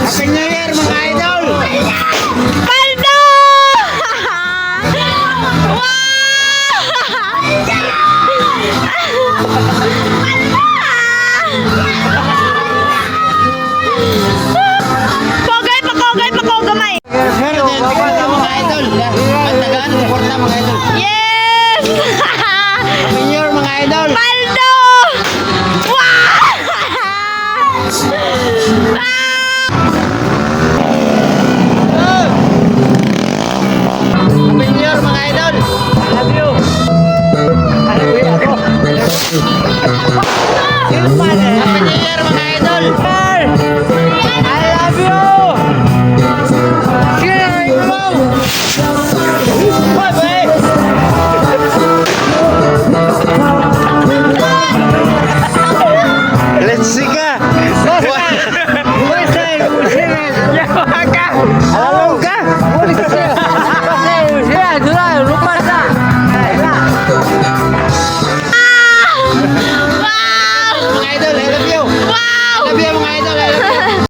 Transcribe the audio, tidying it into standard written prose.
Happy New Year mga idol! Paldo! Pogay, pakogamay. Birthday mga idol! Pantagaan, suporta mga idol! Yes! Happy New Year mga idol!